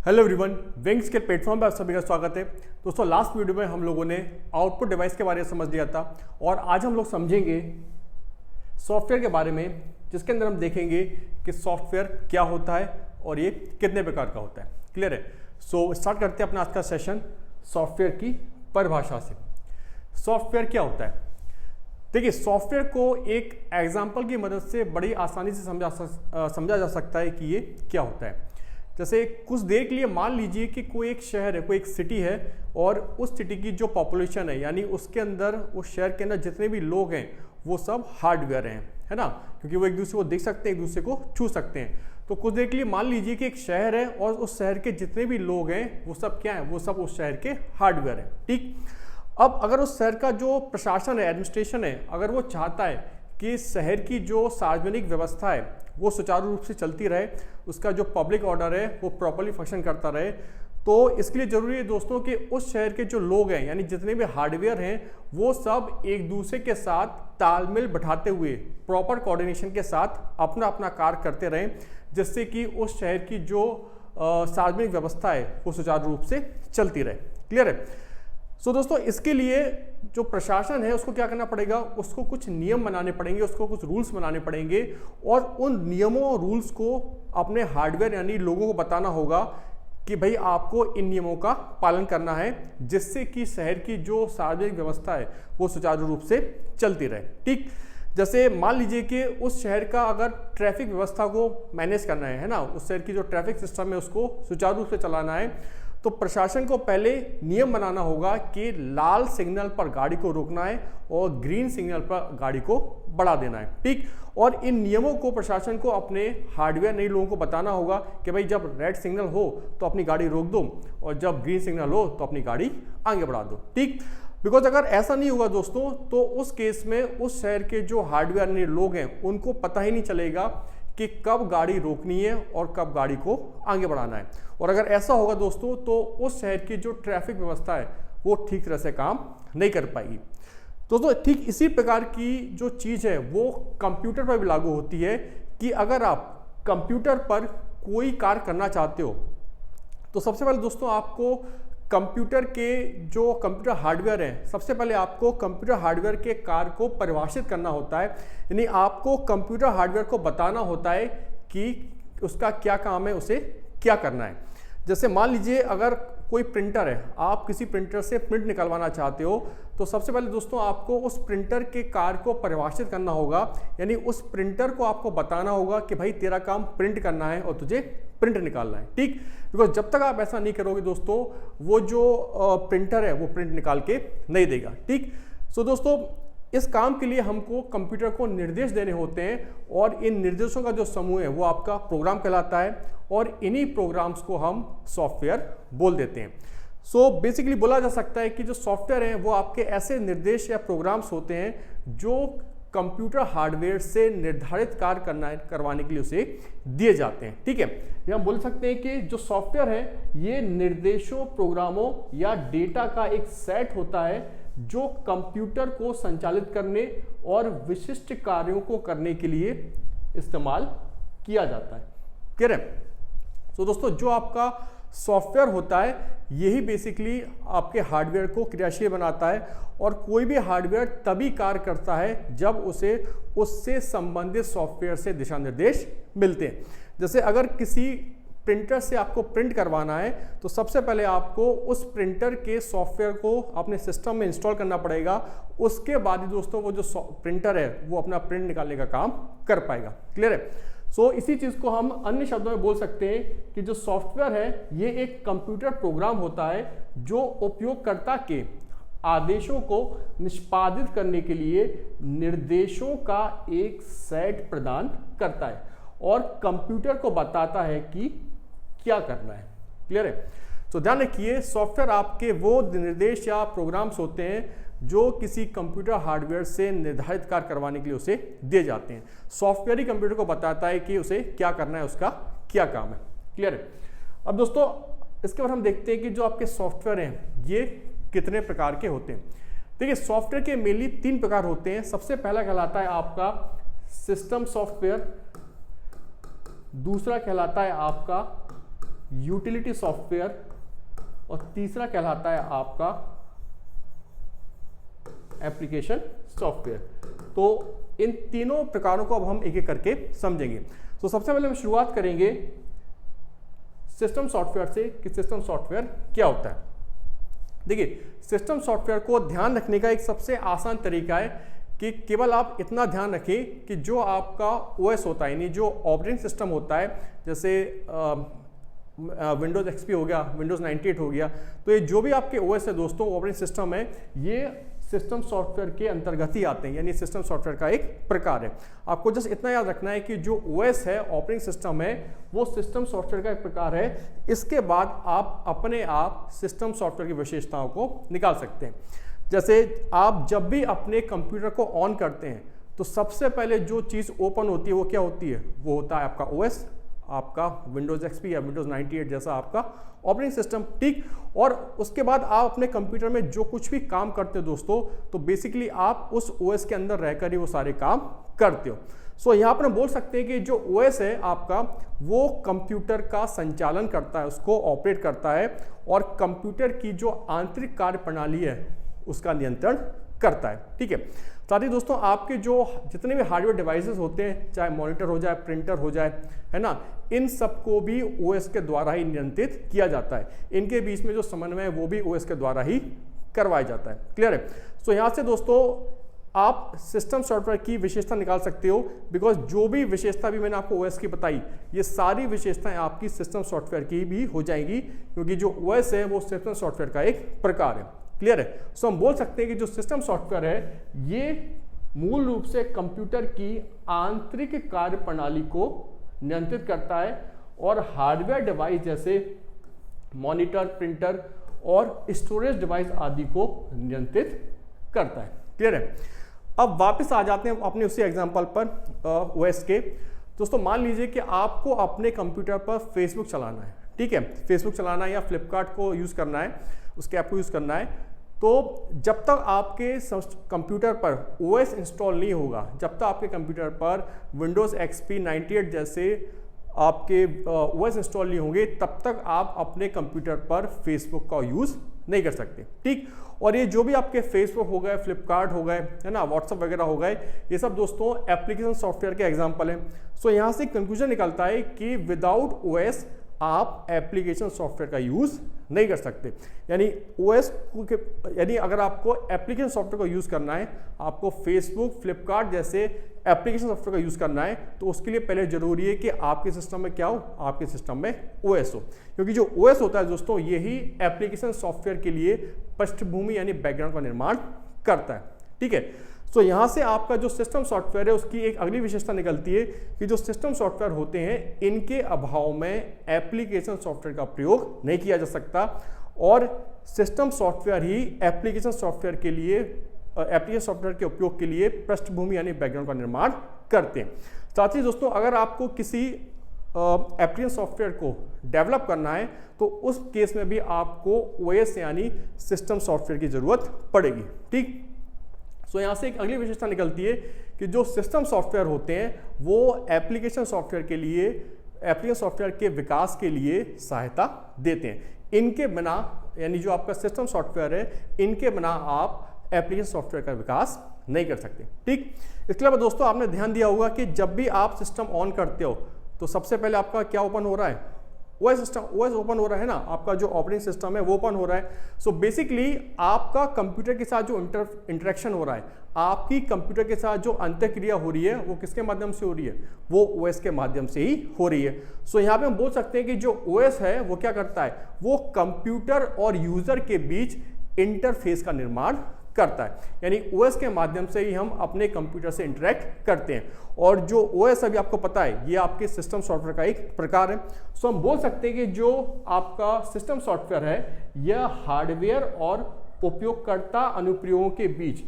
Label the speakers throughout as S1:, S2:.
S1: Hello everyone, wings के platform पर आप सभी का स्वागत है। दोस्तों, लास्ट वीडियो में हम लोगों ने आउटपुट डिवाइस के बारे में समझ लिया था और आज हम लोग समझेंगे सॉफ्टवेयर के बारे में, जिसके अंदर हम देखेंगे कि सॉफ्टवेयर क्या होता है और ये कितने प्रकार का होता है। क्लियर है? सो स्टार्ट करते हैं अपना आज का सेशन सॉफ्टवेयर की परिभाषा से। सॉफ्टवेयर क्या होता है? देखिए, सॉफ्टवेयर को एक एग्जाम्पल की मदद से बड़ी आसानी से समझा जा सकता है कि ये क्या होता है। जैसे कुछ देर के लिए मान लीजिए कि कोई एक शहर है, कोई एक सिटी है और उस सिटी की जो पॉपुलेशन है, यानी उसके अंदर, उस शहर के अंदर जितने भी लोग हैं वो सब हार्डवेयर हैं, है ना, क्योंकि वो एक दूसरे को देख सकते हैं, एक दूसरे को छू सकते हैं। तो कुछ देर के लिए मान लीजिए कि एक शहर है और उस शहर के जितने भी लोग हैं वो सब क्या है, वो सब उस शहर के हार्डवेयर हैं। ठीक, अब अगर उस शहर का जो प्रशासन है, एडमिनिस्ट्रेशन है, अगर वो चाहता है कि शहर की जो सार्वजनिक व्यवस्था है वो सुचारू रूप से चलती रहे, उसका जो पब्लिक ऑर्डर है वो प्रॉपर्ली फंक्शन करता रहे, तो इसके लिए जरूरी है दोस्तों कि उस शहर के जो लोग हैं, यानी जितने भी हार्डवेयर हैं, वो सब एक दूसरे के साथ तालमेल बैठाते हुए प्रॉपर कोऑर्डिनेशन के साथ अपना अपना कार्य करते रहें, जिससे कि उस शहर की जो सार्वजनिक व्यवस्था है वो सुचारू रूप से चलती रहे। क्लियर है? सो दोस्तों, इसके लिए जो प्रशासन है उसको क्या करना पड़ेगा, उसको कुछ नियम बनाने पड़ेंगे, उसको कुछ रूल्स बनाने पड़ेंगे और उन नियमों और रूल्स को अपने हार्डवेयर यानी लोगों को बताना होगा कि भाई आपको इन नियमों का पालन करना है, जिससे कि शहर की जो सार्वजनिक व्यवस्था है वो सुचारू रूप से चलती रहे। ठीक, जैसे मान लीजिए कि उस शहर का अगर ट्रैफिक व्यवस्था को मैनेज करना है ना, उस शहर की जो ट्रैफिक सिस्टम है उसको सुचारू रूप से चलाना है, तो प्रशासन को पहले नियम बनाना होगा कि लाल सिग्नल पर गाड़ी को रोकना है और ग्रीन सिग्नल पर गाड़ी को बढ़ा देना है। ठीक, और इन नियमों को प्रशासन को अपने हार्डवेयर नए लोगों को बताना होगा कि भाई जब रेड सिग्नल हो तो अपनी गाड़ी रोक दो और जब ग्रीन सिग्नल हो तो अपनी गाड़ी आगे बढ़ा दो। ठीक, बिकॉज अगर ऐसा नहीं होगा दोस्तों, तो उस केस में उस शहर के जो हार्डवेयर नए लोग हैं उनको पता ही नहीं चलेगा कि कब गाड़ी रोकनी है और कब गाड़ी को आगे बढ़ाना है। और अगर ऐसा होगा दोस्तों, तो उस शहर की जो ट्रैफिक व्यवस्था है वो ठीक तरह से काम नहीं कर पाएगी। दोस्तों, ठीक इसी प्रकार की जो चीज़ है वो कंप्यूटर पर भी लागू होती है कि अगर आप कंप्यूटर पर कोई कार्य करना चाहते हो, तो सबसे पहले दोस्तों आपको कंप्यूटर के जो कंप्यूटर हार्डवेयर हैं, सबसे पहले आपको कंप्यूटर हार्डवेयर के कार्य को परिभाषित करना होता है, यानी आपको कंप्यूटर हार्डवेयर को बताना होता है कि उसका क्या काम है, उसे क्या करना है। जैसे मान लीजिए अगर कोई प्रिंटर है, आप किसी प्रिंटर से प्रिंट निकलवाना चाहते हो, तो सबसे पहले दोस्तों आपको उस प्रिंटर के कार्य को परिभाषित करना होगा, यानी उस प्रिंटर को आपको बताना होगा कि भाई तेरा काम प्रिंट करना है और तुझे प्रिंट निकालना है। ठीक, बिकॉज जब तक आप ऐसा नहीं करोगे दोस्तों, वो जो प्रिंटर है वो प्रिंट निकाल के नहीं देगा। ठीक, सो दोस्तों, इस काम के लिए हमको कंप्यूटर को निर्देश देने होते हैं और इन निर्देशों का जो समूह है वो आपका प्रोग्राम कहलाता है और इन्हीं प्रोग्राम्स को हम सॉफ्टवेयर बोल देते हैं। सो बेसिकली बोला जा सकता है कि जो सॉफ्टवेयर हैं वो आपके ऐसे निर्देश या प्रोग्राम्स होते हैं जो कंप्यूटर हार्डवेयर से निर्धारित कार्य करवाने के लिए उसे दिए जाते हैं। ठीक है, ये हम बोल सकते हैं कि जो सॉफ्टवेयर है ये निर्देशों, प्रोग्रामों या डेटा का एक सेट होता है जो कंप्यूटर को संचालित करने और विशिष्ट कार्यों को करने के लिए इस्तेमाल किया जाता है। क्लियर है? तो दोस्तों, जो आपका सॉफ्टवेयर होता है यही बेसिकली आपके हार्डवेयर को क्रियाशील बनाता है और कोई भी हार्डवेयर तभी कार्य करता है जब उसे उससे संबंधित सॉफ्टवेयर से दिशा निर्देश मिलते हैं। जैसे अगर किसी प्रिंटर से आपको प्रिंट करवाना है, तो सबसे पहले आपको उस प्रिंटर के सॉफ्टवेयर को अपने सिस्टम में इंस्टॉल करना पड़ेगा। उसके बाद ही दोस्तों वो जो प्रिंटर है वो अपना प्रिंट निकालने का काम कर पाएगा। क्लियर है? सो इसी चीज़ को हम अन्य शब्दों में बोल सकते हैं कि जो सॉफ्टवेयर है ये एक कंप्यूटर प्रोग्राम होता है जो उपयोगकर्ता के आदेशों को निष्पादित करने के लिए निर्देशों का एक सेट प्रदान करता है और कंप्यूटर को बताता है कि क्या करना है। क्लियर है? तो ध्यान रखिए, सॉफ्टवेयर आपके वो निर्देश या प्रोग्राम्स होते हैं जो किसी कंप्यूटर हार्डवेयर से निर्धारित कार्य करवाने के लिए उसे दिए जाते हैं। सॉफ्टवेयर ही कंप्यूटर को बताता है कि उसे क्या करना है, उसका क्या काम है। क्लियर है? अब दोस्तों, इसके बाद हम देखते हैं कि जो आपके सॉफ्टवेयर हैं ये कितने प्रकार के होते हैं। देखिए, सॉफ्टवेयर के मेनली 3 प्रकार होते हैं। सबसे पहला कहलाता है आपका सिस्टम सॉफ्टवेयर, दूसरा कहलाता है आपका यूटिलिटी सॉफ्टवेयर और तीसरा कहलाता है आपका एप्लीकेशन सॉफ्टवेयर। तो इन तीनों प्रकारों को अब हम एक एक करके समझेंगे। तो सबसे पहले हम शुरुआत करेंगे सिस्टम सॉफ्टवेयर से कि सिस्टम सॉफ्टवेयर क्या होता है। देखिए, सिस्टम सॉफ्टवेयर को ध्यान रखने का एक सबसे आसान तरीका है कि केवल आप इतना ध्यान रखें कि जो आपका ओएस होता है, यानी जो ऑपरेटिंग सिस्टम होता है, जैसे विंडोज़ एक्सपी हो गया, विंडोज़ 98 हो गया, तो ये जो भी आपके ओएस है दोस्तों, ऑपरेटिंग सिस्टम है, ये सिस्टम सॉफ्टवेयर के अंतर्गत ही आते हैं, यानी सिस्टम सॉफ्टवेयर का एक प्रकार है। आपको जस्ट इतना याद रखना है कि जो ओएस है, ऑपरेटिंग सिस्टम है, वो सिस्टम सॉफ्टवेयर का एक प्रकार है। इसके बाद आप अपने आप सिस्टम सॉफ्टवेयर की विशेषताओं को निकाल सकते हैं। जैसे आप जब भी अपने कंप्यूटर को ऑन करते हैं तो सबसे पहले जो चीज़ ओपन होती है वो क्या होती है? वो होता है आपका ओएस, आपका विंडोज़ एक्सपी या विंडोज़ 98 जैसा आपका ऑपरेटिंग सिस्टम, ठीक। और उसके बाद आप अपने कंप्यूटर में जो कुछ भी काम करते हो दोस्तों, तो बेसिकली आप उस ओएस के अंदर रहकर ही वो सारे काम करते हो। सो यहाँ पर हम बोल सकते हैं कि जो ओएस है आपका, वो कंप्यूटर का संचालन करता है, उसको ऑपरेट करता है और कंप्यूटर की जो आंतरिक कार्य प्रणाली है उसका नियंत्रण करता है, ठीक है। साथ ही दोस्तों, आपके जो जितने भी हार्डवेयर डिवाइसेस होते हैं, चाहे मॉनिटर हो जाए, प्रिंटर हो जाए, है ना, इन सब को भी ओएस के द्वारा ही नियंत्रित किया जाता है। इनके बीच में जो समन्वय है वो भी ओएस के द्वारा ही करवाया जाता है। क्लियर है? सो यहाँ से दोस्तों आप सिस्टम सॉफ्टवेयर की विशेषता निकाल सकते हो, बिकॉज जो भी विशेषता भी मैंने आपको ओएस की बताई, ये सारी विशेषताएं आपकी सिस्टम सॉफ्टवेयर की भी हो जाएंगी, क्योंकि जो ओएस है वो सिस्टम सॉफ्टवेयर का एक प्रकार है। क्लियर है? सो हम बोल सकते हैं कि जो सिस्टम सॉफ्टवेयर है ये मूल रूप से कंप्यूटर की आंतरिक कार्य प्रणाली को नियंत्रित करता है और हार्डवेयर डिवाइस जैसे मॉनिटर, प्रिंटर और स्टोरेज डिवाइस आदि को नियंत्रित करता है। क्लियर है? अब वापस आ जाते हैं अपने उसी एग्जांपल पर ओएस के। दोस्तों मान लीजिए कि आपको अपने कंप्यूटर पर फेसबुक चलाना है, ठीक है, फेसबुक चलाना है या फ्लिपकार्ट को यूज़ करना है, उसके ऐप को यूज़ करना है। तो जब तक आपके कंप्यूटर पर ओएस इंस्टॉल नहीं होगा, जब तक आपके कंप्यूटर पर विंडोज़ एक्सपी 98 जैसे आपके ओएस इंस्टॉल नहीं होंगे, तब तक आप अपने कंप्यूटर पर फेसबुक का यूज़ नहीं कर सकते, ठीक। और ये जो भी आपके फेसबुक हो गए, फ्लिपकार्ट हो गए, है ना, व्हाट्सअप वगैरह हो गए, ये सब दोस्तों एप्लीकेशन सॉफ्टवेयर के एग्जांपल हैं। सो यहाँ से कंक्लूजन निकलता है कि विदाउट ओएस आप एप्लीकेशन सॉफ्टवेयर का यूज़ नहीं कर सकते। यानी ओएस यानी अगर आपको एप्लीकेशन सॉफ्टवेयर का यूज़ करना है, आपको फेसबुक, फ्लिपकार्ट जैसे एप्लीकेशन सॉफ्टवेयर का यूज़ करना है, तो उसके लिए पहले जरूरी है कि आपके सिस्टम में क्या हो? आपके सिस्टम में ओएस हो, क्योंकि जो ओएस होता है दोस्तों, यही एप्लीकेशन सॉफ्टवेयर के लिए पृष्ठभूमि यानी बैकग्राउंड का निर्माण करता है, ठीक है। तो यहाँ से आपका जो सिस्टम सॉफ्टवेयर है उसकी एक अगली विशेषता निकलती है कि जो सिस्टम सॉफ्टवेयर होते हैं, इनके अभाव में एप्लीकेशन सॉफ्टवेयर का प्रयोग नहीं किया जा सकता और सिस्टम सॉफ्टवेयर ही एप्लीकेशन सॉफ्टवेयर के लिए, एप्लीकेशन सॉफ्टवेयर के उपयोग के लिए पृष्ठभूमि यानी बैकग्राउंड का निर्माण करते हैं। साथ ही दोस्तों, अगर आपको किसी एप्लीकेशन सॉफ्टवेयर को डेवलप करना है तो उस केस में भी आपको ओएस यानी सिस्टम सॉफ्टवेयर की जरूरत पड़ेगी, ठीक। तो यहाँ से एक अगली विशेषता निकलती है कि जो सिस्टम सॉफ्टवेयर होते हैं वो एप्लीकेशन सॉफ्टवेयर के लिए, एप्लीकेशन सॉफ्टवेयर के विकास के लिए सहायता देते हैं। इनके बिना, यानी जो आपका सिस्टम सॉफ्टवेयर है, इनके बिना आप एप्लीकेशन सॉफ्टवेयर का विकास नहीं कर सकते, ठीक। इसके अलावा दोस्तों आपने ध्यान दिया होगा कि जब भी आप सिस्टम ऑन करते हो तो सबसे पहले आपका क्या ओपन हो रहा है? ओएस सिस्टम, ओएस ओपन हो रहा है ना, आपका जो ऑपरेटिंग सिस्टम है वो ओपन हो रहा है। सो बेसिकली आपका कंप्यूटर के साथ जो इंटरेक्शन हो रहा है, आपकी कंप्यूटर के साथ जो अंतःक्रिया हो रही है, वो किसके माध्यम से हो रही है? वो ओएस के माध्यम से ही हो रही है। सो यहाँ पे हम बोल सकते हैं कि जो ओएस है वो क्या करता है? वो कंप्यूटर और यूजर के बीच इंटरफेस का निर्माण करता है, यानी ओएस के माध्यम से ही हम अपने कंप्यूटर से इंटरेक्ट करते हैं। और जो ओएस अभी आपको पता है, ये आपके सिस्टम सॉफ्टवेयर का एक प्रकार है। सो हम बोल सकते हैं कि जो आपका सिस्टम सॉफ्टवेयर है, यह हार्डवेयर और उपयोगकर्ता अनुप्रयोगों के बीच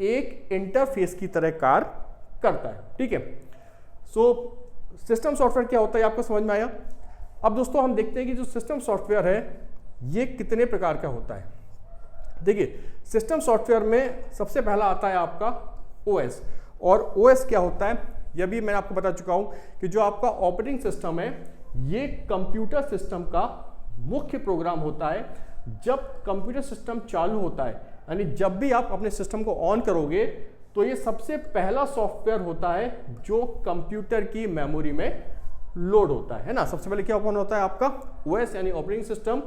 S1: एक इंटरफेस की तरह कार्य करता है, ठीक है। सो सिस्टम सॉफ्टवेयर क्या होता है आपको समझ में आया? अब दोस्तों हम देखते हैं कि जो सिस्टम सॉफ्टवेयर है ये कितने प्रकार का होता है। देखिए, सिस्टम सॉफ्टवेयर में सबसे पहला आता है आपका ओएस। और ओएस क्या होता है यह भी मैं आपको बता चुका हूं कि जो आपका ऑपरेटिंग सिस्टम है, ये कंप्यूटर सिस्टम का मुख्य प्रोग्राम होता है। जब कंप्यूटर सिस्टम चालू होता है, यानी जब भी आप अपने सिस्टम को ऑन करोगे, तो ये सबसे पहला सॉफ्टवेयर होता है जो कंप्यूटर की मेमोरी में लोड होता है ना। सबसे पहले क्या ओपन होता है? आपका ओएस यानी ऑपरेटिंग सिस्टम,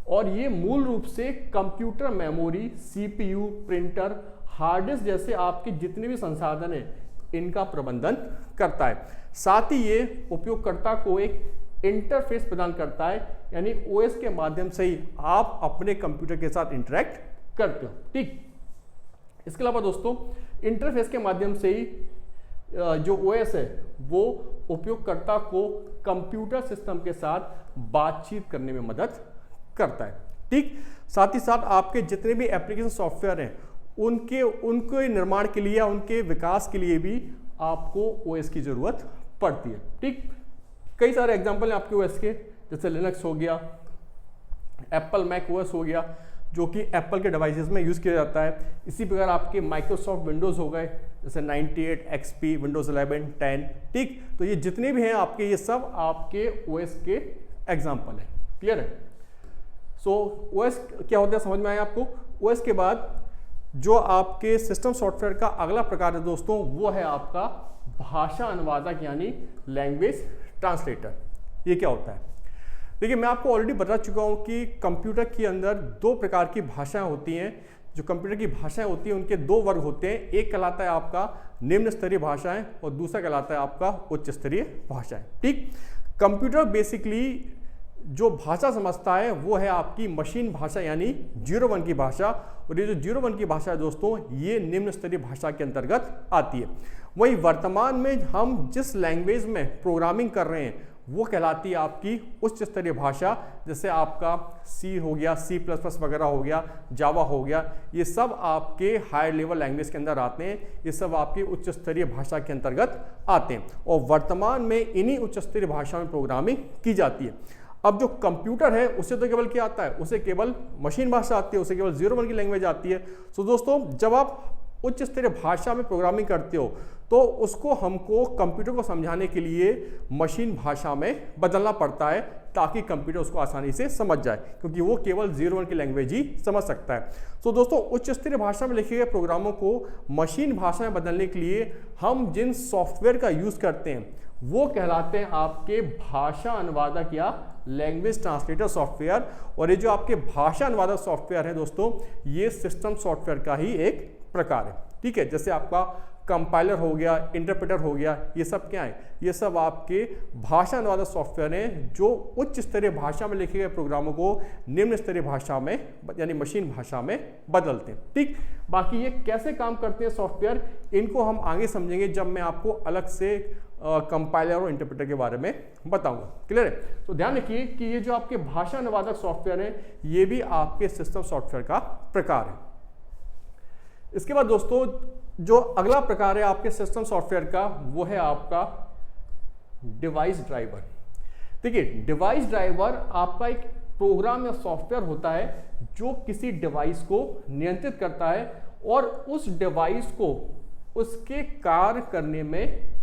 S1: और ये मूल रूप से computer memory, CPU, printer, hard disk जैसे आपके जितने भी संसाधन हैं इनका प्रबंधन करता है। साथ ही ये उपयोगकर्ता को एक इंटरफेस प्रदान करता है, यानी ओएस के माध्यम से ही आप अपने कंप्यूटर के साथ इंटरेक्ट करते हो। ठीक, इसके अलावा दोस्तों इंटरफेस के माध्यम से ही जो ओएस है वो उपयोगकर्ता को कंप्यूटर सिस्टम के साथ बातचीत करने में मदद करता है। ठीक, साथ ही साथ आपके जितने भी एप्लीकेशन सॉफ्टवेयर हैं उनके निर्माण के लिए या उनके विकास के लिए भी आपको ओएस की जरूरत पड़ती है। ठीक, कई सारे एग्जांपल हैं आपके ओएस के, जैसे लिनक्स हो गया, एप्पल मैक ओएस हो गया जो कि एप्पल के डिवाइसेस में यूज़ किया जाता है। इसी प्रकार आपके माइक्रोसॉफ्ट विंडोज़ हो गए, जैसे 98, XP, विंडोज़ 11, 10। ठीक, तो ये जितने भी हैं आपके, ये सब आपके ओएस के एग्जाम्पल हैं। क्लियर है? सो ओएस क्या होता है समझ में आया आपको? ओएस के बाद जो आपके सिस्टम सॉफ्टवेयर का अगला प्रकार है दोस्तों, वो है आपका भाषा अनुवादक यानी लैंग्वेज ट्रांसलेटर। ये क्या होता है? देखिए, मैं आपको ऑलरेडी बता चुका हूँ कि कंप्यूटर के अंदर दो प्रकार की भाषाएं होती हैं। जो कंप्यूटर की भाषाएं होती हैं उनके दो वर्ग होते हैं। एक कहलाता है आपका निम्न स्तरीय भाषाएं और दूसरा कहलाता है आपका उच्च स्तरीय भाषाएं। ठीक, कंप्यूटर बेसिकली जो भाषा समझता है वो है आपकी मशीन भाषा यानी 01 की भाषा, और ये जो 01 की भाषा है दोस्तों, ये निम्न स्तरीय भाषा के अंतर्गत आती है। वहीं वर्तमान में हम जिस लैंग्वेज में प्रोग्रामिंग कर रहे हैं वो कहलाती है आपकी उच्च स्तरीय भाषा, जैसे आपका सी हो गया, C++ वगैरह हो गया, जावा हो गया, ये सब आपके हायर लेवल लैंग्वेज के अंदर आते हैं। ये सब आपकी उच्च स्तरीय भाषा के अंतर्गत आते हैं और वर्तमान में इन्हीं उच्च स्तरीय भाषा में प्रोग्रामिंग की जाती है। अब जो कंप्यूटर है उसे तो केवल क्या आता है? उसे केवल मशीन भाषा आती है, उसे केवल 01 की लैंग्वेज आती है। तो दोस्तों जब आप उच्च स्तरीय भाषा में प्रोग्रामिंग करते हो तो उसको हमको कंप्यूटर को समझाने के लिए मशीन भाषा में बदलना पड़ता है ताकि कंप्यूटर उसको आसानी से समझ जाए, क्योंकि वो केवल 01 की लैंग्वेज ही समझ सकता है। तो दोस्तों उच्च स्तरीय भाषा में लिखे गए प्रोग्रामों को मशीन भाषा में बदलने के लिए हम जिन सॉफ्टवेयर का यूज़ करते हैं वो कहलाते हैं आपके भाषा अनुवादक या लैंग्वेज ट्रांसलेटर सॉफ्टवेयर। और ये जो आपके भाषा अनुवादक सॉफ्टवेयर है दोस्तों, ये सिस्टम सॉफ्टवेयर का ही एक प्रकार है। ठीक है, जैसे आपका कंपाइलर हो गया, इंटरप्रेटर हो गया, ये सब क्या है? ये सब आपके भाषा अनुवादक सॉफ्टवेयर हैं जो उच्च स्तरीय भाषा में लिखे गए प्रोग्रामों को निम्न स्तरीय भाषा में यानी मशीन भाषा में बदलते हैं। ठीक, बाकी ये कैसे काम करते हैं सॉफ्टवेयर, इनको हम आगे समझेंगे जब मैं आपको अलग से कंपाइलर और इंटरप्रेटर के बारे में बताऊंगा। क्लियर है? तो ध्यान रखिए कि ये जो आपके भाषा अनुवादक सॉफ्टवेयर हैं ये भी आपके सिस्टम सॉफ्टवेयर का प्रकार है। इसके बाद दोस्तों जो अगला प्रकार है आपके सिस्टम सॉफ्टवेयर का, वो है आपका डिवाइस ड्राइवर। देखिए, डिवाइस ड्राइवर आपका एक प्रोग्राम या सॉफ्टवेयर होता है जो किसी डिवाइस को नियंत्रित करता है और उस डिवाइस को उसके कार्य करने में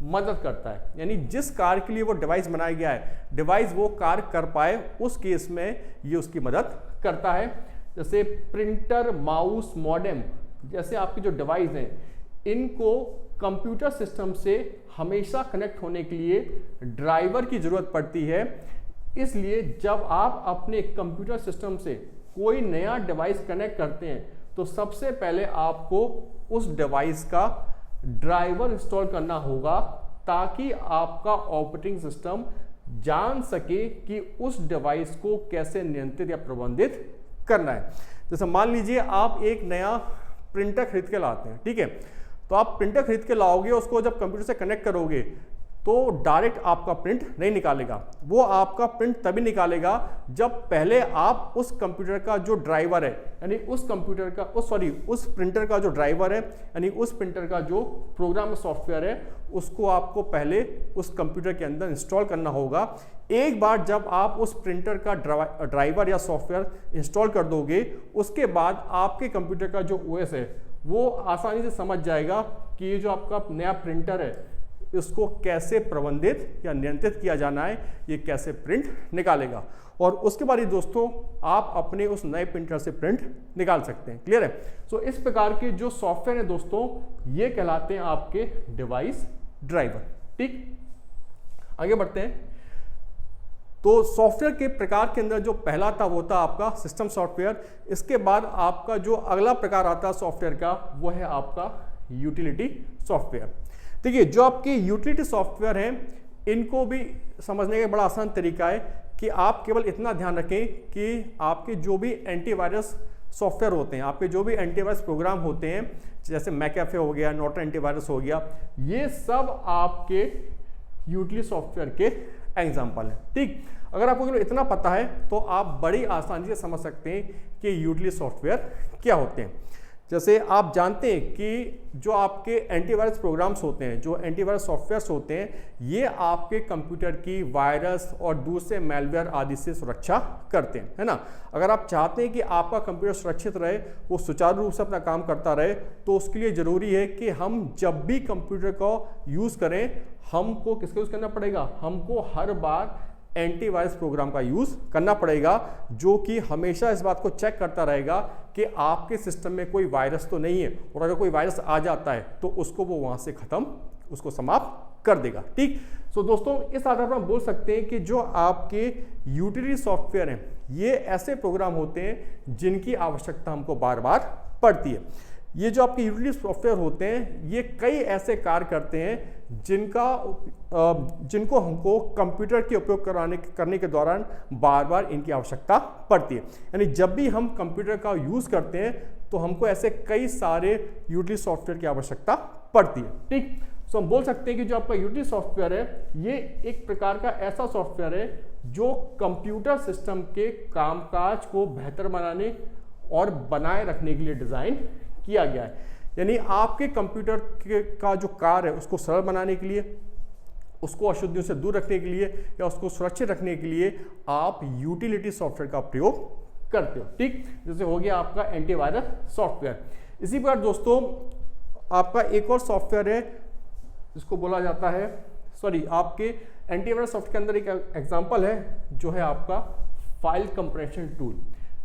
S1: मदद करता है। यानी जिस कार्य के लिए वो डिवाइस बनाया गया है, डिवाइस वो कार्य कर पाए, उस केस में ये उसकी मदद करता है। जैसे प्रिंटर, माउस, मॉडेम जैसे आपकी जो डिवाइस हैं, इनको कंप्यूटर सिस्टम से हमेशा कनेक्ट होने के लिए ड्राइवर की ज़रूरत पड़ती है। इसलिए जब आप अपने कंप्यूटर सिस्टम से कोई नया डिवाइस कनेक्ट करते हैं तो सबसे पहले आपको उस डिवाइस का ड्राइवर इंस्टॉल करना होगा ताकि आपका ऑपरेटिंग सिस्टम जान सके कि उस डिवाइस को कैसे नियंत्रित या प्रबंधित करना है। जैसे मान लीजिए आप एक नया प्रिंटर खरीद के लाते हैं, ठीक है, तो आप प्रिंटर खरीद के लाओगे, उसको जब कंप्यूटर से कनेक्ट करोगे तो डायरेक्ट आपका प्रिंट नहीं निकालेगा। वो आपका प्रिंट तभी निकालेगा जब पहले आप उस कंप्यूटर का जो ड्राइवर है, यानी उस कंप्यूटर का उस प्रिंटर का जो ड्राइवर है, यानी उस प्रिंटर का जो प्रोग्राम सॉफ्टवेयर है, उसको आपको पहले उस कंप्यूटर के अंदर इंस्टॉल करना होगा। एक बार जब आप उस प्रिंटर का ड्राइवर या सॉफ्टवेयर इंस्टॉल कर दोगे, उसके बाद आपके कंप्यूटर का जो ओएस है वो आसानी से समझ जाएगा कि ये जो आपका नया प्रिंटर है इसको कैसे प्रबंधित या नियंत्रित किया जाना है, ये कैसे प्रिंट निकालेगा। और उसके बाद ही दोस्तों आप अपने उस नए प्रिंटर से प्रिंट निकाल सकते हैं। क्लियर है। सो इस प्रकार के जो सॉफ्टवेयर है दोस्तों, ये कहलाते हैं आपके डिवाइस ड्राइवर। ठीक, आगे बढ़ते हैं। तो सॉफ्टवेयर के प्रकार के अंदर जो पहला था वो था आपका सिस्टम सॉफ्टवेयर। इसके बाद आपका जो अगला प्रकार आता है सॉफ्टवेयर का, वो है आपका यूटिलिटी सॉफ्टवेयर। देखिए, जो आपके यूटिलिटी सॉफ्टवेयर हैं, इनको भी समझने का बड़ा आसान तरीका है कि आप केवल इतना ध्यान रखें कि आपके जो भी एंटीवायरस सॉफ्टवेयर होते हैं, आपके जो भी एंटीवायरस प्रोग्राम होते हैं, जैसे मैकएफे हो गया, नॉर्टन एंटीवायरस हो गया, ये सब आपके यूटिलिटी सॉफ्टवेयर के एग्जाम्पल है। ठीक, अगर आपको इतना पता है तो आप बड़ी आसानी से समझ सकते हैं कि यूटिलिटी सॉफ्टवेयर क्या होते हैं। जैसे आप जानते हैं कि जो आपके एंटीवायरस प्रोग्राम्स होते हैं, जो एंटीवायरस सॉफ्टवेयर्स होते हैं, ये आपके कंप्यूटर की वायरस और दूसरे मैलवेयर आदि से सुरक्षा करते हैं, है ना। अगर आप चाहते हैं कि आपका कंप्यूटर सुरक्षित रहे, वो सुचारू रूप से अपना काम करता रहे, तो उसके लिए ज़रूरी है कि हम जब भी कंप्यूटर को यूज़ करें, हमको किसका यूज़ करना पड़ेगा, हमको हर बार एंटीवायरस प्रोग्राम का यूज़ करना पड़ेगा, जो कि हमेशा इस बात को चेक करता रहेगा कि आपके सिस्टम में कोई वायरस तो नहीं है, और अगर कोई वायरस आ जाता है तो उसको वो वहाँ से ख़त्म, उसको समाप्त कर देगा। ठीक, सो दोस्तों इस आधार पर हम बोल सकते हैं कि जो आपके यूटिलिटी सॉफ्टवेयर हैं, ये ऐसे प्रोग्राम होते हैं जिनकी आवश्यकता हमको बार बार पड़ती है। ये जो आपके यूटिलिटी सॉफ्टवेयर होते हैं, ये कई ऐसे कार्य करते हैं जिनको हमको कंप्यूटर के उपयोग करने के दौरान बार बार इनकी आवश्यकता पड़ती है। यानी जब भी हम कंप्यूटर का यूज़ करते हैं तो हमको ऐसे कई सारे यूटिलिटी सॉफ्टवेयर की आवश्यकता पड़ती है। ठीक, सो हम बोल सकते हैं कि जो आपका यूटिलिटी सॉफ्टवेयर है, ये एक प्रकार का ऐसा सॉफ्टवेयर है जो कंप्यूटर सिस्टम के कामकाज को बेहतर बनाने और बनाए रखने के लिए डिज़ाइन किया गया है। यानी आपके कंप्यूटर का जो कार्य है उसको सरल बनाने के लिए, उसको अशुद्धियों से दूर रखने के लिए या उसको सुरक्षित रखने के लिए आप यूटिलिटी सॉफ्टवेयर का प्रयोग करते हो। ठीक, जैसे हो गया आपका एंटीवायरस सॉफ्टवेयर। इसी प्रकार दोस्तों आपका एक और सॉफ्टवेयर है जिसको बोला जाता है, आपके एंटीवायरस सॉफ्टवेयर के अंदर एक एग्जांपल है जो है आपका फाइल कंप्रेशन टूल।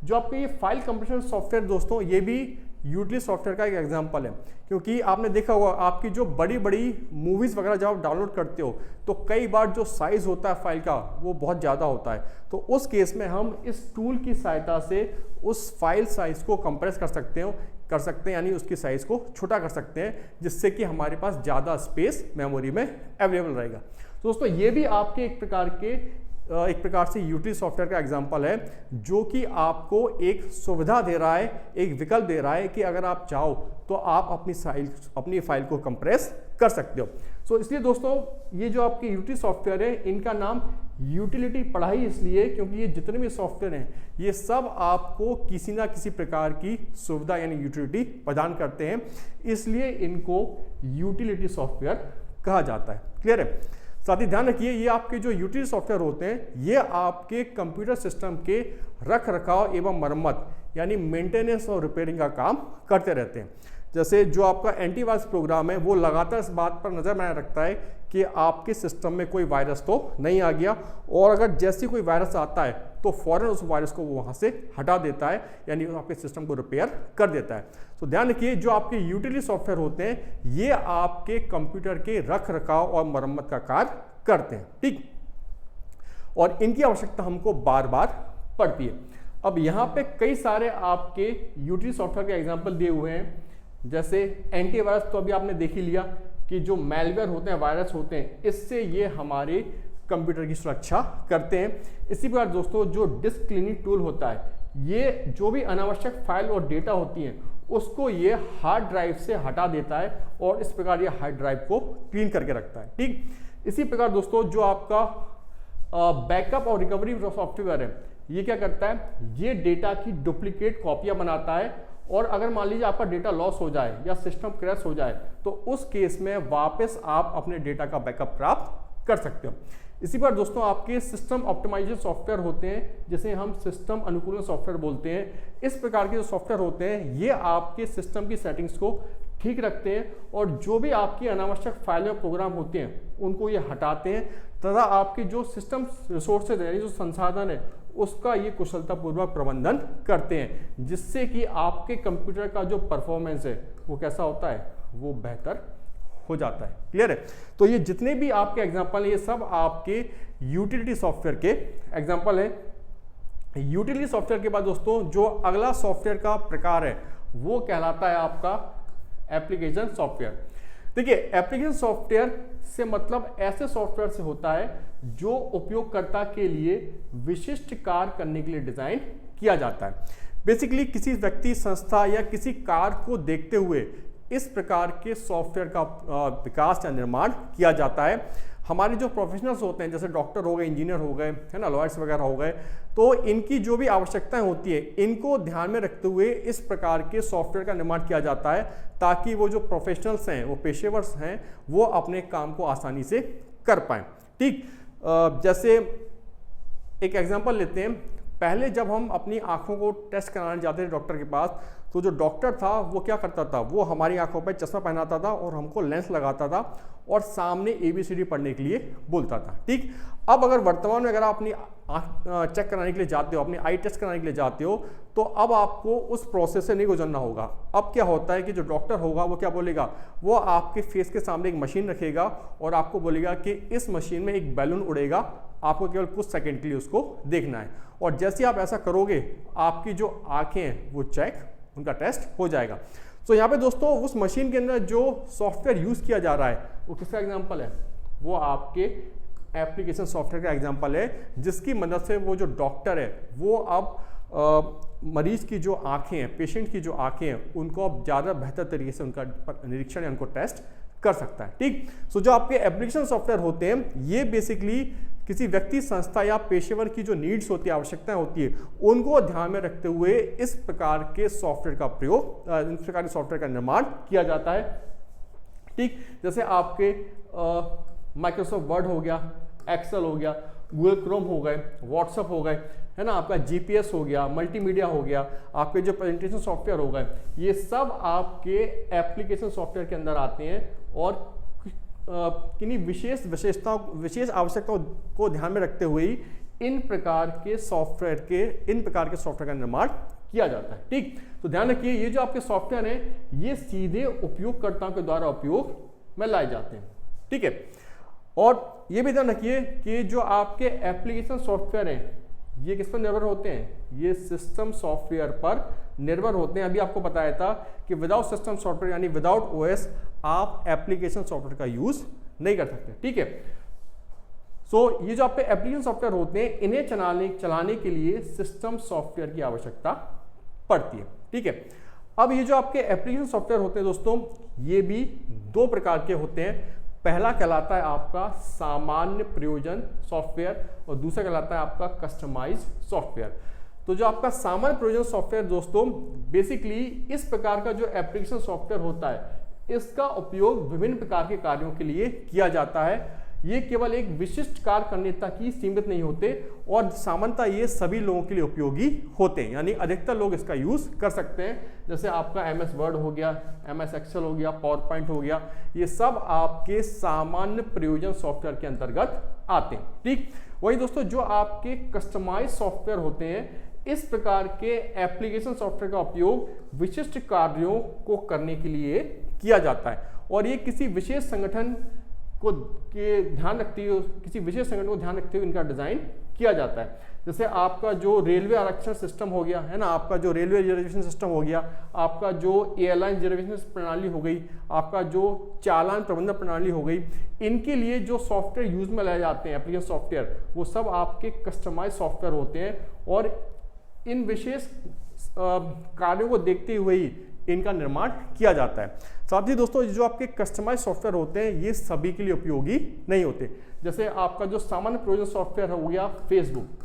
S1: जो आपका ये फाइल कंप्रेशन सॉफ्टवेयर दोस्तों, ये भी यूटिलिटी सॉफ्टवेयर का एक एग्जांपल है, क्योंकि आपने देखा होगा आपकी जो बड़ी बड़ी मूवीज़ वगैरह जब आप डाउनलोड करते हो तो कई बार जो साइज़ होता है फाइल का वो बहुत ज़्यादा होता है। तो उस केस में हम इस टूल की सहायता से उस फाइल साइज़ को कंप्रेस कर सकते हैं, यानी उसकी साइज़ को छोटा कर सकते हैं, जिससे कि हमारे पास ज़्यादा स्पेस मेमोरी में अवेलेबल रहेगा। तो दोस्तों ये भी आपके एक प्रकार से यूटिलिटी सॉफ्टवेयर का एग्जांपल है, जो कि आपको एक सुविधा दे रहा है, एक विकल्प दे रहा है कि अगर आप चाहो तो आप अपनी फाइल को कंप्रेस कर सकते हो। सो इसलिए दोस्तों ये जो आपके यूटिलिटी सॉफ्टवेयर है, इनका नाम यूटिलिटी पड़ा ही इसलिए क्योंकि ये जितने भी सॉफ्टवेयर हैं, ये सब आपको किसी ना किसी प्रकार की सुविधा यानी यूटिलिटी प्रदान करते हैं, इसलिए इनको यूटिलिटी सॉफ्टवेयर कहा जाता है। क्लियर है। साथ ही ध्यान रखिए, ये आपके जो यूटिलिटी सॉफ्टवेयर होते हैं, ये आपके कंप्यूटर सिस्टम के रख रखाव एवं मरम्मत यानी मेंटेनेंस और रिपेयरिंग का काम करते रहते हैं। जैसे जो आपका एंटीवायरस प्रोग्राम है, वो लगातार इस बात पर नज़र बनाए रखता है कि आपके सिस्टम में कोई वायरस तो नहीं आ गया, और अगर जैसे कोई वायरस आता है तो फ़ौरन उस वायरस को वो वहाँ से हटा देता है, यानी आपके सिस्टम को रिपेयर कर देता है। तो ध्यान रखिए, जो आपके यूटिलिटी सॉफ्टवेयर होते हैं, ये आपके कंप्यूटर के रख रखाव और मरम्मत का कार्य करते हैं। ठीक, और इनकी आवश्यकता हमको बार बार पड़ती है। अब यहाँ पे कई सारे आपके यूटिलिटी सॉफ्टवेयर के एग्जाम्पल दिए हुए हैं, जैसे एंटीवायरस तो अभी आपने देख ही लिया कि जो मैलवेयर होते हैं, वायरस होते हैं, इससे ये हमारे कंप्यूटर की सुरक्षा करते हैं। इसी प्रकार दोस्तों जो डिस्क क्लीनिंग टूल होता है, ये जो भी अनावश्यक फाइल और डेटा होती हैं उसको ये हार्ड ड्राइव से हटा देता है, और इस प्रकार ये हार्ड ड्राइव को क्लीन करके रखता है। ठीक, इसी प्रकार दोस्तों जो आपका बैकअप और रिकवरी सॉफ्टवेयर है, ये क्या करता है, ये डेटा की डुप्लीकेट कॉपियाँ बनाता है, और अगर मान लीजिए आपका डेटा लॉस हो जाए या सिस्टम क्रैश हो जाए तो उस केस में वापस आप अपने डेटा का बैकअप प्राप्त कर सकते हो। इसी पर दोस्तों आपके सिस्टम ऑप्टिमाइजेशन सॉफ्टवेयर होते हैं, जिसे हम सिस्टम अनुकूलन सॉफ्टवेयर बोलते हैं। इस प्रकार के जो सॉफ्टवेयर होते हैं, ये आपके सिस्टम की सेटिंग्स को ठीक रखते हैं और जो भी आपकी अनावश्यक फाइलें और प्रोग्राम होते हैं उनको ये हटाते हैं तथा आपकी जो सिस्टम रिसोर्सेज है, जो संसाधन है, उसका ये कुशलतापूर्वक प्रबंधन करते हैं, जिससे कि आपके कंप्यूटर का जो परफॉर्मेंस है वो कैसा होता है, वो बेहतर हो जाता है। क्लियर है? तो ये जितने भी आपके एग्जाम्पल हैं ये सब आपके यूटिलिटी सॉफ्टवेयर के एग्जाम्पल है। यूटिलिटी सॉफ्टवेयर के बाद दोस्तों जो अगला सॉफ्टवेयर का प्रकार है वो कहलाता है आपका एप्लीकेशन सॉफ्टवेयर। देखिए, एप्लीकेशन सॉफ्टवेयर से मतलब ऐसे सॉफ्टवेयर से होता है जो उपयोगकर्ता के लिए विशिष्ट कार्य करने के लिए डिजाइन किया जाता है। बेसिकली किसी व्यक्ति, संस्था या किसी कार्य को देखते हुए इस प्रकार के सॉफ्टवेयर का विकास या निर्माण किया जाता है। हमारे जो प्रोफेशनल्स होते हैं, जैसे डॉक्टर हो गए, इंजीनियर हो गए, है ना, लॉयर्स वगैरह हो गए, तो इनकी जो भी आवश्यकताएं होती है इनको ध्यान में रखते हुए इस प्रकार के सॉफ्टवेयर का निर्माण किया जाता है, ताकि वो जो प्रोफेशनल्स हैं, वो पेशेवर्स हैं, वो अपने काम को आसानी से कर पाएं। ठीक, जैसे एक एग्जांपल लेते हैं। पहले जब हम अपनी आंखों को टेस्ट कराने जाते थे डॉक्टर के पास, तो जो डॉक्टर था वो क्या करता था, वो हमारी आंखों पर चश्मा पहनाता था और हमको लेंस लगाता था और सामने ABCD पढ़ने के लिए बोलता था। ठीक, अब अगर वर्तमान में अगर आप अपनी आँख चेक कराने के लिए जाते हो, अपनी आई टेस्ट कराने के लिए जाते हो, तो अब आपको उस प्रोसेस से नहीं गुजरना होगा। अब क्या होता है कि जो डॉक्टर होगा वो क्या बोलेगा, वो आपके फेस के सामने एक मशीन रखेगा और आपको बोलेगा कि इस मशीन में एक बैलून उड़ेगा, आपको केवल कुछ सेकंड के लिए उसको देखना है, और जैसे आप ऐसा करोगे आपकी जो आंखें हैं वो चेक, उनका टेस्ट हो जाएगा। तो यहाँ पे दोस्तों उस मशीन के अंदर जो सॉफ्टवेयर यूज किया जा रहा है वो किसका एग्जांपल है, वो आपके एप्लीकेशन सॉफ्टवेयर का एग्जांपल है, जिसकी मदद से वो जो डॉक्टर है वो अब मरीज की जो आंखें हैं, पेशेंट की जो आंखें हैं, उनको अब ज़्यादा बेहतर तरीके से उनका निरीक्षण या उनको टेस्ट कर सकता है। ठीक, सो जो आपके एप्लीकेशन सॉफ्टवेयर होते हैं ये बेसिकली किसी व्यक्ति, संस्था या पेशेवर की जो नीड्स होती है, आवश्यकताएं होती है, उनको ध्यान में रखते हुए इस प्रकार के सॉफ्टवेयर का प्रयोग, इस प्रकार के सॉफ्टवेयर का निर्माण किया जाता है। ठीक, जैसे आपके माइक्रोसॉफ्ट वर्ड हो गया, एक्सेल हो गया, गूगल क्रोम हो गए, व्हाट्सएप हो गए, है ना, आपका GPS हो गया, मल्टीमीडिया हो गया, आपके जो प्रेजेंटेशन सॉफ्टवेयर हो गए, ये सब आपके एप्लीकेशन सॉफ्टवेयर के अंदर आते हैं और किन्हीं विशेष आवश्यकताओं को ध्यान में रखते हुए ही इन प्रकार के सॉफ्टवेयर का निर्माण किया जाता है। ठीक, तो ध्यान रखिए ये जो आपके सॉफ्टवेयर हैं ये सीधे उपयोगकर्ताओं के द्वारा उपयोग में लाए जाते हैं। ठीक है, और ये भी ध्यान रखिए कि जो आपके एप्लीकेशन सॉफ्टवेयर हैं ये किस पर निर्भर होते हैं, ये सिस्टम सॉफ्टवेयर पर निर्भर होते हैं। अभी आपको बताया था कि विदाउट सिस्टम सॉफ्टवेयर यानी विदाउट OS आप एप्लीकेशन सॉफ्टवेयर का यूज नहीं कर सकते। ठीक है, सो ये जो आपके एप्लीकेशन सॉफ्टवेयर होते हैं इन्हें चलाने के लिए सिस्टम सॉफ्टवेयर की आवश्यकता पड़ती है। ठीक है, अब ये जो आपके एप्लीकेशन सॉफ्टवेयर होते हैं दोस्तों ये भी दो प्रकार के होते हैं। पहला कहलाता है आपका सामान्य प्रयोजन सॉफ्टवेयर और दूसरा कहलाता है आपका कस्टमाइज सॉफ्टवेयर। तो जो आपका सामान्य प्रयोजन सॉफ्टवेयर दोस्तों बेसिकली इस प्रकार का जो एप्लीकेशन सॉफ्टवेयर होता है इसका उपयोग विभिन्न प्रकार के कार्यों के लिए किया जाता है। ये केवल एक विशिष्ट कार्य करने तक ही सीमित नहीं होते और सामान्यतः ये सभी लोगों के लिए उपयोगी होते हैं, यानी अधिकतर लोग इसका यूज कर सकते हैं। जैसे आपका MS वर्ड हो गया, MS एक्सेल हो गया, पावर पॉइंट हो गया, ये सब आपके सामान्य प्रयोजन सॉफ्टवेयर के अंतर्गत आते हैं। ठीक, वही दोस्तों जो आपके कस्टमाइज सॉफ्टवेयर होते हैं इस प्रकार के एप्लीकेशन सॉफ्टवेयर का उपयोग विशिष्ट कार्यों को करने के लिए किया जाता है और ये किसी विशेष संगठन को ध्यान रखते हुए इनका डिजाइन किया जाता है। जैसे आपका जो रेलवे आरक्षण सिस्टम हो गया, है ना, आपका जो रेलवे रिजर्वेशन सिस्टम हो गया, आपका जो एयरलाइन रिजर्वेशन प्रणाली हो गई, आपका जो चालान प्रबंधन प्रणाली हो गई, इनके लिए जो सॉफ्टवेयर यूज में लाए जाते हैं एप्लीकेशन सॉफ्टवेयर, वो सब आपके कस्टमाइज सॉफ्टवेयर होते हैं और इन विशेष कार्यों को देखते हुए ही इनका निर्माण किया जाता है। साथ ही दोस्तों जो आपके कस्टमाइज सॉफ्टवेयर होते हैं ये सभी के लिए उपयोगी नहीं होते। जैसे आपका जो सामान्य प्रयोजन सॉफ्टवेयर हो गया फेसबुक,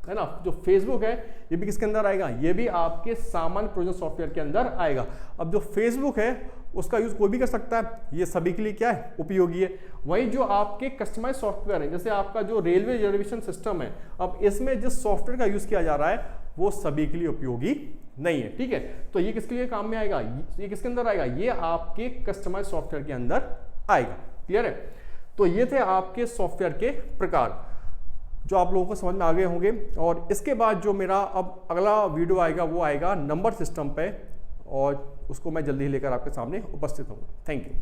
S1: है ना, जो फेसबुक है ये भी किसके अंदर आएगा, ये भी आपके सामान्य प्रयोजन सॉफ्टवेयर के अंदर आएगा। अब जो फेसबुक है उसका यूज कोई भी कर सकता है, ये सभी के लिए क्या है, उपयोगी है। वहीं जो आपके कस्टमाइज सॉफ्टवेयर है, जैसे आपका जो रेलवे रिजर्वेशन सिस्टम है, अब इसमें जिस सॉफ्टवेयर का यूज किया जा रहा है वो सभी के लिए उपयोगी नहीं है, ठीक है। तो ये किसके लिए काम में आएगा, ये किसके अंदर आएगा, ये आपके कस्टमाइज सॉफ्टवेयर के अंदर आएगा। क्लियर है। तो ये थे आपके सॉफ्टवेयर के प्रकार जो आप लोगों को समझ में आ गए होंगे। और इसके बाद जो मेरा अब अगला वीडियो आएगा वो आएगा नंबर सिस्टम पे, और उसको मैं जल्दी ही लेकर आपके सामने उपस्थित हूँ। Thank you.